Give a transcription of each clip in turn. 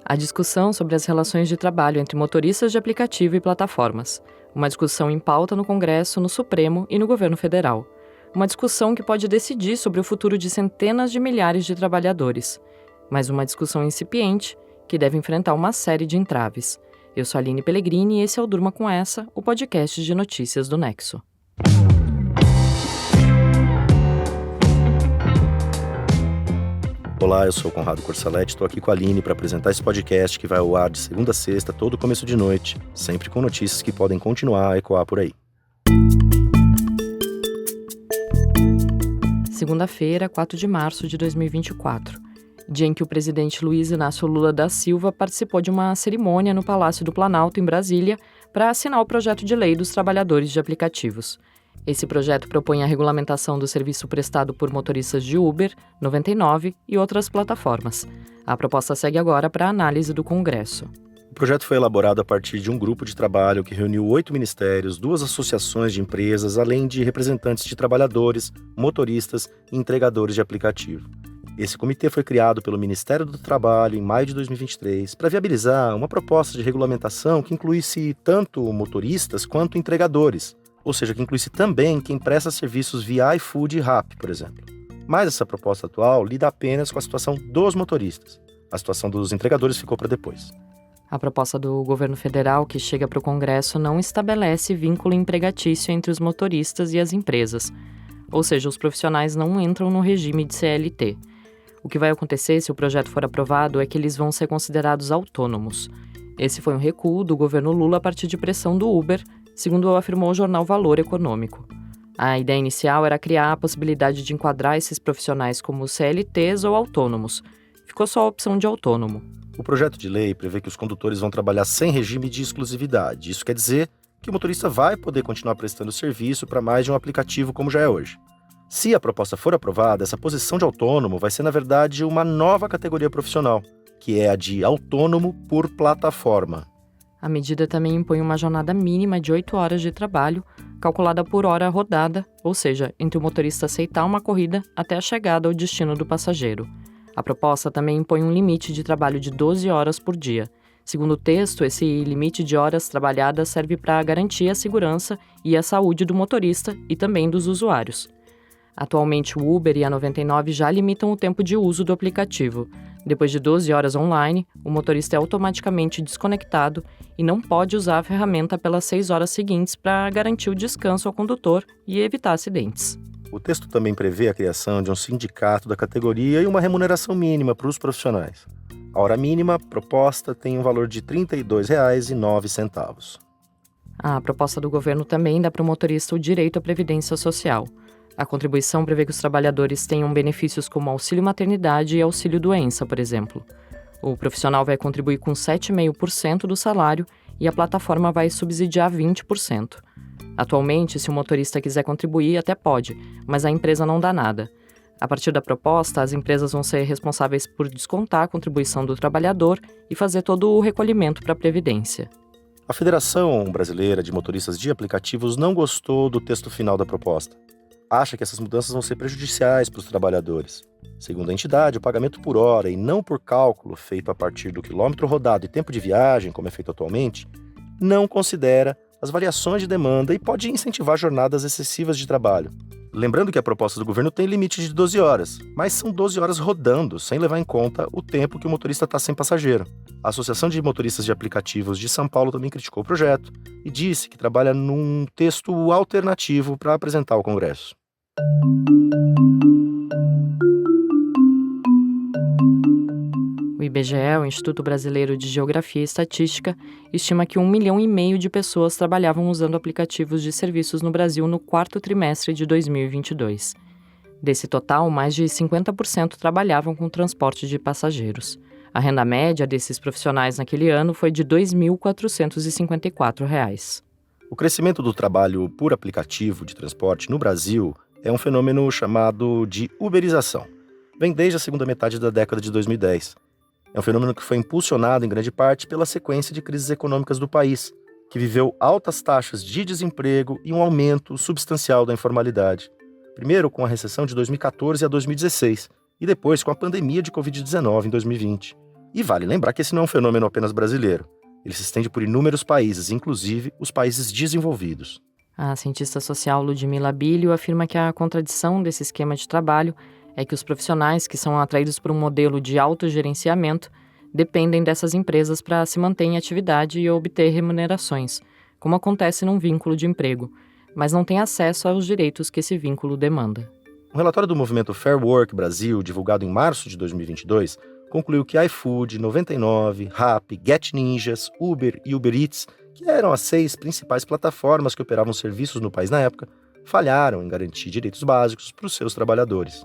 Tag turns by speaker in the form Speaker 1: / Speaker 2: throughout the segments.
Speaker 1: A discussão sobre as relações de trabalho entre motoristas de aplicativo e plataformas. Uma discussão em pauta no Congresso, no Supremo e no governo federal. Uma discussão que pode decidir sobre o futuro de centenas de milhares de trabalhadores. Mas uma discussão incipiente que deve enfrentar uma série de entraves. Eu sou a Aline Pellegrini e esse é o Durma Com Essa, o podcast de notícias do Nexo.
Speaker 2: Olá, eu sou o Conrado Corsaletti, estou aqui com a Aline para apresentar esse podcast que vai ao ar de segunda a sexta, todo começo de noite, sempre com notícias que podem continuar a ecoar por aí.
Speaker 1: Segunda-feira, 4 de março de 2024, dia em que o presidente Luiz Inácio Lula da Silva participou de uma cerimônia no Palácio do Planalto, em Brasília, para assinar o projeto de lei dos trabalhadores de aplicativos. Esse projeto propõe a regulamentação do serviço prestado por motoristas de Uber, 99 e outras plataformas. A proposta segue agora para a análise do Congresso.
Speaker 2: O projeto foi elaborado a partir de um grupo de trabalho que reuniu 8 ministérios, 2 associações de empresas, além de representantes de trabalhadores, motoristas e entregadores de aplicativo. Esse comitê foi criado pelo Ministério do Trabalho em maio de 2023 para viabilizar uma proposta de regulamentação que incluísse tanto motoristas quanto entregadores, ou seja, que incluísse também quem presta serviços via iFood e Rappi, por exemplo. Mas essa proposta atual lida apenas com a situação dos motoristas. A situação dos entregadores ficou para depois.
Speaker 1: A proposta do governo federal que chega para o Congresso não estabelece vínculo empregatício entre os motoristas e as empresas, ou seja, os profissionais não entram no regime de CLT. O que vai acontecer se o projeto for aprovado é que eles vão ser considerados autônomos. Esse foi um recuo do governo Lula a partir de pressão do Uber, segundo afirmou o jornal Valor Econômico. A ideia inicial era criar a possibilidade de enquadrar esses profissionais como CLTs ou autônomos. Ficou só a opção de autônomo.
Speaker 2: O projeto de lei prevê que os condutores vão trabalhar sem regime de exclusividade. Isso quer dizer que o motorista vai poder continuar prestando serviço para mais de um aplicativo como já é hoje. Se a proposta for aprovada, essa posição de autônomo vai ser, na verdade, uma nova categoria profissional, que é a de autônomo por plataforma.
Speaker 1: A medida também impõe uma jornada mínima de 8 horas de trabalho, calculada por hora rodada, ou seja, entre o motorista aceitar uma corrida até a chegada ao destino do passageiro. A proposta também impõe um limite de trabalho de 12 horas por dia. Segundo o texto, esse limite de horas trabalhadas serve para garantir a segurança e a saúde do motorista e também dos usuários. Atualmente, o Uber e a 99 já limitam o tempo de uso do aplicativo. Depois de 12 horas online, o motorista é automaticamente desconectado e não pode usar a ferramenta pelas 6 horas seguintes para garantir o descanso ao condutor e evitar acidentes.
Speaker 2: O texto também prevê a criação de um sindicato da categoria e uma remuneração mínima para os profissionais. A hora mínima proposta tem um valor de R$ 32,09.
Speaker 1: A proposta do governo também dá para o motorista o direito à previdência social. A contribuição prevê que os trabalhadores tenham benefícios como auxílio maternidade e auxílio doença, por exemplo. O profissional vai contribuir com 7,5% do salário e a plataforma vai subsidiar 20%. Atualmente, se o motorista quiser contribuir, até pode, mas a empresa não dá nada. A partir da proposta, as empresas vão ser responsáveis por descontar a contribuição do trabalhador e fazer todo o recolhimento para a Previdência.
Speaker 2: A Federação Brasileira de Motoristas de Aplicativos não gostou do texto final da proposta. Acha que essas mudanças vão ser prejudiciais para os trabalhadores. Segundo a entidade, o pagamento por hora e não por cálculo feito a partir do quilômetro rodado e tempo de viagem, como é feito atualmente, não considera as variações de demanda e pode incentivar jornadas excessivas de trabalho. Lembrando que a proposta do governo tem limite de 12 horas, mas são 12 horas rodando, sem levar em conta o tempo que o motorista está sem passageiro. A Associação de Motoristas de Aplicativos de São Paulo também criticou o projeto e disse que trabalha num texto alternativo para apresentar ao Congresso.
Speaker 1: O IBGE, o Instituto Brasileiro de Geografia e Estatística, estima que 1,5 milhão de pessoas trabalhavam usando aplicativos de serviços no Brasil no quarto trimestre de 2022. Desse total, mais de 50% trabalhavam com transporte de passageiros. A renda média desses profissionais naquele ano foi de R$ 2.454.
Speaker 2: O crescimento do trabalho por aplicativo de transporte no Brasil é um fenômeno chamado de uberização. Vem desde a segunda metade da década de 2010. É um fenômeno que foi impulsionado em grande parte pela sequência de crises econômicas do país, que viveu altas taxas de desemprego e um aumento substancial da informalidade. Primeiro com a recessão de 2014 a 2016 e depois com a pandemia de Covid-19 em 2020. E vale lembrar que esse não é um fenômeno apenas brasileiro. Ele se estende por inúmeros países, inclusive os países desenvolvidos.
Speaker 1: A cientista social Ludmila Bilio afirma que a contradição desse esquema de trabalho é que os profissionais que são atraídos por um modelo de autogerenciamento dependem dessas empresas para se manter em atividade e obter remunerações, como acontece num vínculo de emprego, mas não têm acesso aos direitos que esse vínculo demanda.
Speaker 2: Um relatório do movimento Fair Work Brasil, divulgado em março de 2022, concluiu que iFood, 99, Rappi, Get Ninjas, Uber e Uber Eats, que eram as 6 principais plataformas que operavam serviços no país na época, falharam em garantir direitos básicos para os seus trabalhadores.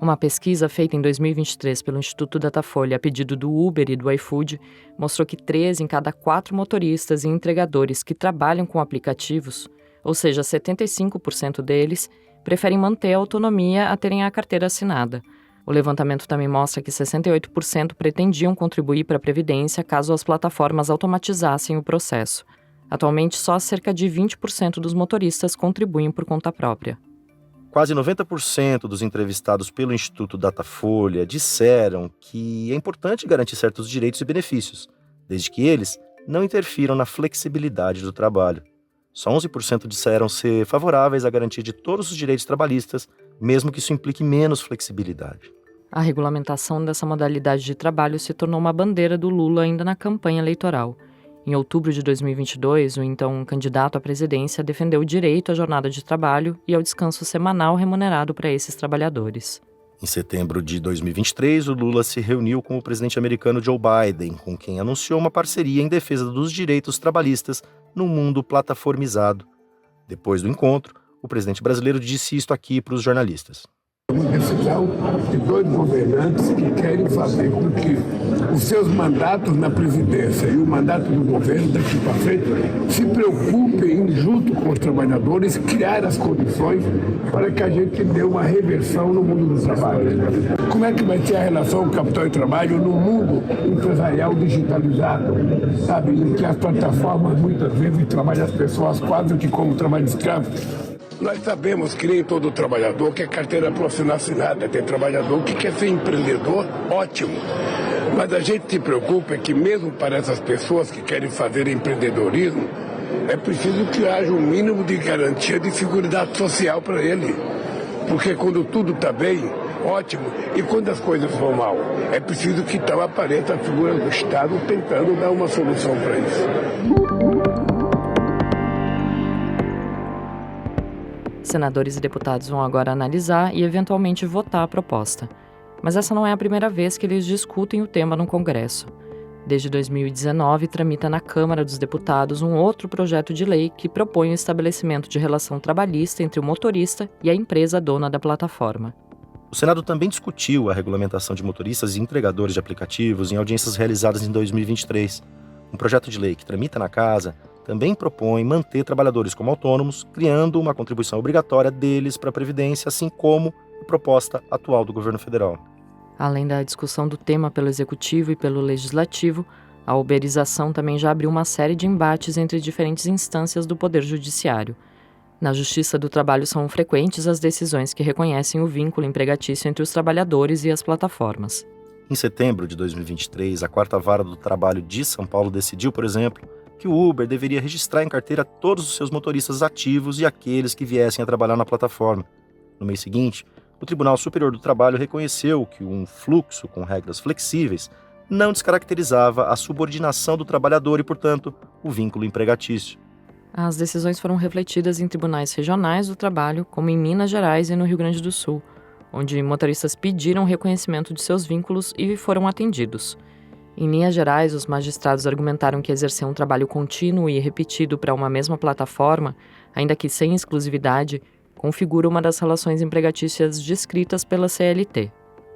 Speaker 1: Uma pesquisa feita em 2023 pelo Instituto Datafolha a pedido do Uber e do iFood mostrou que 3 em cada 4 motoristas e entregadores que trabalham com aplicativos, ou seja, 75% deles, preferem manter a autonomia a terem a carteira assinada. O levantamento também mostra que 68% pretendiam contribuir para a Previdência caso as plataformas automatizassem o processo. Atualmente, só cerca de 20% dos motoristas contribuem por conta própria.
Speaker 2: Quase 90% dos entrevistados pelo Instituto Datafolha disseram que é importante garantir certos direitos e benefícios, desde que eles não interfiram na flexibilidade do trabalho. Só 11% disseram ser favoráveis à garantia de todos os direitos trabalhistas, mesmo que isso implique menos flexibilidade.
Speaker 1: A regulamentação dessa modalidade de trabalho se tornou uma bandeira do Lula ainda na campanha eleitoral. Em outubro de 2022, o então candidato à presidência defendeu o direito à jornada de trabalho e ao descanso semanal remunerado para esses trabalhadores.
Speaker 2: Em setembro de 2023, o Lula se reuniu com o presidente americano Joe Biden, com quem anunciou uma parceria em defesa dos direitos trabalhistas num mundo plataformizado. Depois do encontro, o presidente brasileiro disse isto aqui para os jornalistas.
Speaker 3: Uma decisão de 2 governantes que querem fazer com que os seus mandatos na presidência e o mandato do governo daqui para frente se preocupem, junto com os trabalhadores, criar as condições para que a gente dê uma reversão no mundo do trabalho. Como é que vai ser a relação capital e trabalho no mundo empresarial digitalizado, sabe, em que as plataformas muitas vezes trabalham as pessoas quase que como trabalho escravo? Nós sabemos que nem todo trabalhador quer carteira profissional assinada. Tem trabalhador que quer ser empreendedor, ótimo. Mas a gente se preocupa que mesmo para essas pessoas que querem fazer empreendedorismo, é preciso que haja um mínimo de garantia de seguridade social para ele. Porque quando tudo está bem, ótimo. E quando as coisas vão mal, é preciso que então apareça a figura do Estado tentando dar uma solução para isso.
Speaker 1: Senadores e deputados vão agora analisar e eventualmente votar a proposta. Mas essa não é a primeira vez que eles discutem o tema no Congresso. Desde 2019, tramita na Câmara dos Deputados um outro projeto de lei que propõe o estabelecimento de relação trabalhista entre o motorista e a empresa dona da plataforma.
Speaker 2: O Senado também discutiu a regulamentação de motoristas e entregadores de aplicativos em audiências realizadas em 2023. Um projeto de lei que tramita na Casa também propõe manter trabalhadores como autônomos, criando uma contribuição obrigatória deles para a Previdência, assim como a proposta atual do governo federal.
Speaker 1: Além da discussão do tema pelo Executivo e pelo Legislativo, a uberização também já abriu uma série de embates entre diferentes instâncias do Poder Judiciário. Na Justiça do Trabalho são frequentes as decisões que reconhecem o vínculo empregatício entre os trabalhadores e as plataformas.
Speaker 2: Em setembro de 2023, a 4ª Vara do Trabalho de São Paulo decidiu, por exemplo, que o Uber deveria registrar em carteira todos os seus motoristas ativos e aqueles que viessem a trabalhar na plataforma. No mês seguinte, o Tribunal Superior do Trabalho reconheceu que um fluxo com regras flexíveis não descaracterizava a subordinação do trabalhador e, portanto, o vínculo empregatício.
Speaker 1: As decisões foram refletidas em tribunais regionais do trabalho, como em Minas Gerais e no Rio Grande do Sul, onde motoristas pediram reconhecimento de seus vínculos e foram atendidos. Em linhas gerais, os magistrados argumentaram que exercer um trabalho contínuo e repetido para uma mesma plataforma, ainda que sem exclusividade, configura uma das relações empregatícias descritas pela CLT.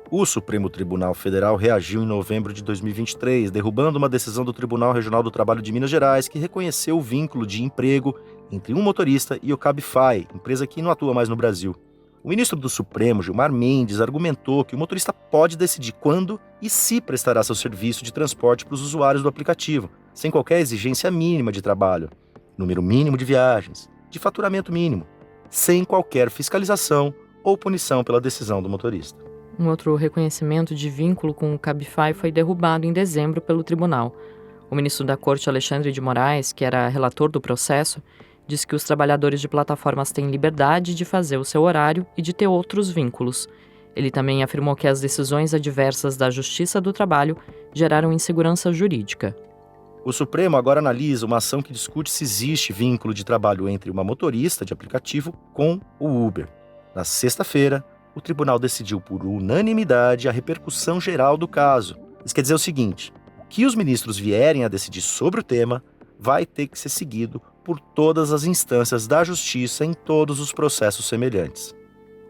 Speaker 2: O Supremo Tribunal Federal reagiu em novembro de 2023, derrubando uma decisão do Tribunal Regional do Trabalho de Minas Gerais que reconheceu o vínculo de emprego entre um motorista e o Cabify, empresa que não atua mais no Brasil. O ministro do Supremo, Gilmar Mendes, argumentou que o motorista pode decidir quando e se prestará seu serviço de transporte para os usuários do aplicativo, sem qualquer exigência mínima de trabalho, número mínimo de viagens, de faturamento mínimo, sem qualquer fiscalização ou punição pela decisão do motorista.
Speaker 1: Um outro reconhecimento de vínculo com o Cabify foi derrubado em dezembro pelo tribunal. O ministro da Corte, Alexandre de Moraes, que era relator do processo, disse que os trabalhadores de plataformas têm liberdade de fazer o seu horário e de ter outros vínculos. Ele também afirmou que as decisões adversas da Justiça do Trabalho geraram insegurança jurídica.
Speaker 2: O Supremo agora analisa uma ação que discute se existe vínculo de trabalho entre uma motorista de aplicativo com o Uber. Na sexta-feira, o tribunal decidiu por unanimidade a repercussão geral do caso. Isso quer dizer o seguinte: o que os ministros vierem a decidir sobre o tema vai ter que ser seguido por todas as instâncias da Justiça em todos os processos semelhantes.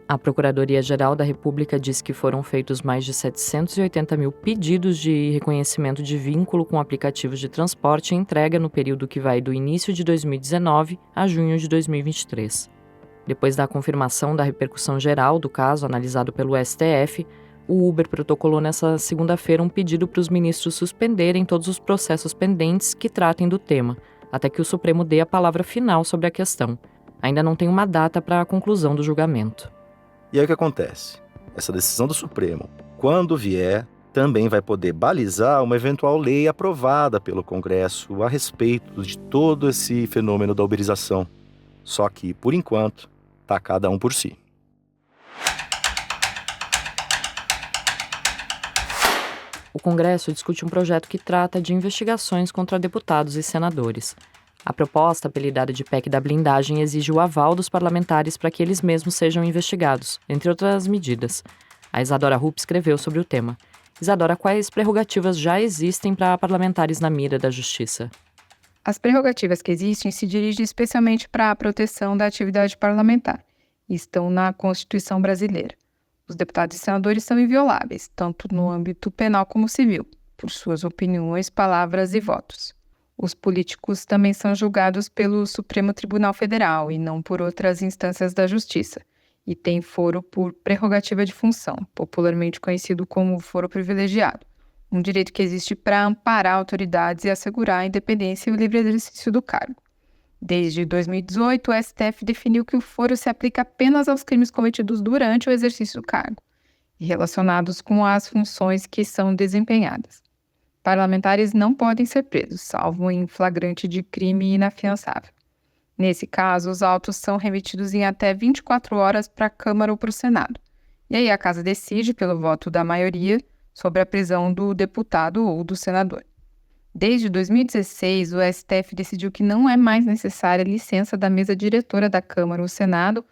Speaker 1: A Procuradoria-Geral da República diz que foram feitos mais de 780 mil pedidos de reconhecimento de vínculo com aplicativos de transporte e entrega no período que vai do início de 2019 a junho de 2023. Depois da confirmação da repercussão geral do caso analisado pelo STF, o Uber protocolou nesta segunda-feira um pedido para os ministros suspenderem todos os processos pendentes que tratem do tema, até que o Supremo dê a palavra final sobre a questão. Ainda não tem uma data para a conclusão do julgamento.
Speaker 2: E aí o que acontece? Essa decisão do Supremo, quando vier, também vai poder balizar uma eventual lei aprovada pelo Congresso a respeito de todo esse fenômeno da uberização. Só que, por enquanto, tá cada um por si.
Speaker 1: O Congresso discute um projeto que trata de investigações contra deputados e senadores. A proposta, apelidada de PEC da blindagem, exige o aval dos parlamentares para que eles mesmos sejam investigados, entre outras medidas. A Isadora Rupp escreveu sobre o tema. Isadora, quais prerrogativas já existem para parlamentares na mira da Justiça?
Speaker 4: As prerrogativas que existem se dirigem especialmente para a proteção da atividade parlamentar e estão na Constituição brasileira. Os deputados e senadores são invioláveis, tanto no âmbito penal como civil, por suas opiniões, palavras e votos. Os políticos também são julgados pelo Supremo Tribunal Federal e não por outras instâncias da Justiça, e têm foro por prerrogativa de função, popularmente conhecido como foro privilegiado, um direito que existe para amparar autoridades e assegurar a independência e o livre exercício do cargo. Desde 2018, o STF definiu que o foro se aplica apenas aos crimes cometidos durante o exercício do cargo e relacionados com as funções que são desempenhadas. Parlamentares não podem ser presos, salvo em flagrante de crime inafiançável. Nesse caso, os autos são remetidos em até 24 horas para a Câmara ou para o Senado. E aí a Casa decide, pelo voto da maioria, sobre a prisão do deputado ou do senador. Desde 2016, o STF decidiu que não é mais necessária licença da mesa diretora da Câmara ou Senado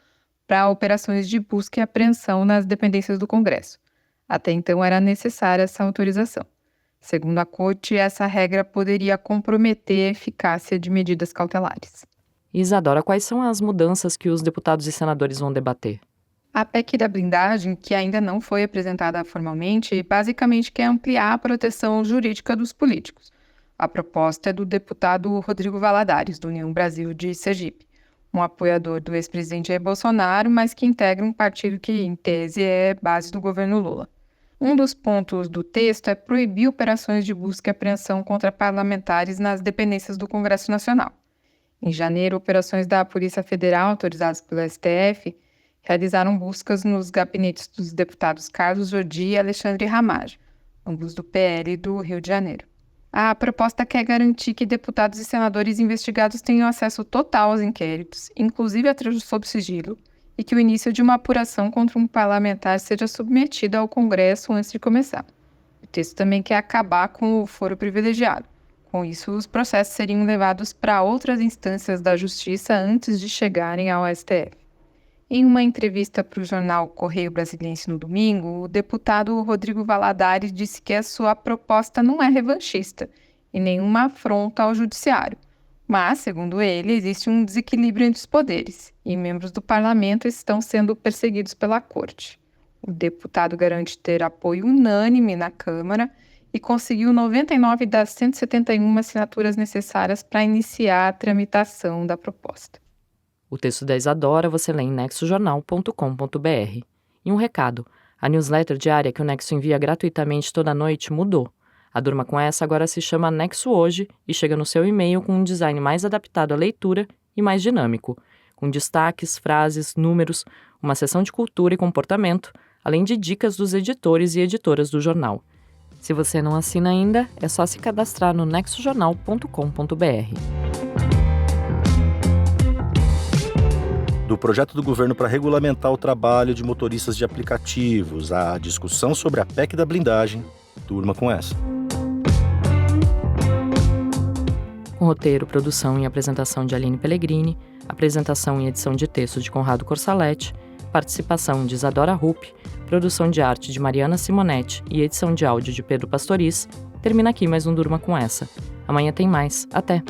Speaker 4: para operações de busca e apreensão nas dependências do Congresso. Até então era necessária essa autorização. Segundo a Corte, essa regra poderia comprometer a eficácia de medidas cautelares.
Speaker 1: Isadora, quais são as mudanças que os deputados e senadores vão debater?
Speaker 4: A PEC da blindagem, que ainda não foi apresentada formalmente, basicamente quer ampliar a proteção jurídica dos políticos. A proposta é do deputado Rodrigo Valadares, do União Brasil de Sergipe, um apoiador do ex-presidente Jair Bolsonaro, mas que integra um partido que, em tese, é base do governo Lula. Um dos pontos do texto é proibir operações de busca e apreensão contra parlamentares nas dependências do Congresso Nacional. Em janeiro, operações da Polícia Federal, autorizadas pelo STF, realizaram buscas nos gabinetes dos deputados Carlos Jordi e Alexandre Ramagem, ambos do PL do Rio de Janeiro. A proposta quer garantir que deputados e senadores investigados tenham acesso total aos inquéritos, inclusive a sob sigilo, e que o início de uma apuração contra um parlamentar seja submetido ao Congresso antes de começar. O texto também quer acabar com o foro privilegiado. Com isso, os processos seriam levados para outras instâncias da Justiça antes de chegarem ao STF. Em uma entrevista para o jornal Correio Brasiliense no domingo, o deputado Rodrigo Valadares disse que a sua proposta não é revanchista e nenhuma afronta ao judiciário. Mas, segundo ele, existe um desequilíbrio entre os poderes e membros do parlamento estão sendo perseguidos pela corte. O deputado garante ter apoio unânime na Câmara e conseguiu 99 das 171 assinaturas necessárias para iniciar a tramitação da proposta.
Speaker 1: O texto da Isadora você lê em nexojornal.com.br. E um recado, a newsletter diária que o Nexo envia gratuitamente toda noite mudou. A Durma com Essa agora se chama Nexo Hoje e chega no seu e-mail com um design mais adaptado à leitura e mais dinâmico, com destaques, frases, números, uma seção de cultura e comportamento, além de dicas dos editores e editoras do jornal. Se você não assina ainda, é só se cadastrar no nexojornal.com.br.
Speaker 2: Do projeto do governo para regulamentar o trabalho de motoristas de aplicativos, à discussão sobre a PEC da blindagem, durma com essa.
Speaker 1: Com roteiro, produção e apresentação de Aline Pellegrini, apresentação e edição de texto de Conrado Corsaletti, participação de Isadora Rupp, produção de arte de Mariana Simonetti e edição de áudio de Pedro Pastoriz, termina aqui mais um Durma com Essa. Amanhã tem mais. Até!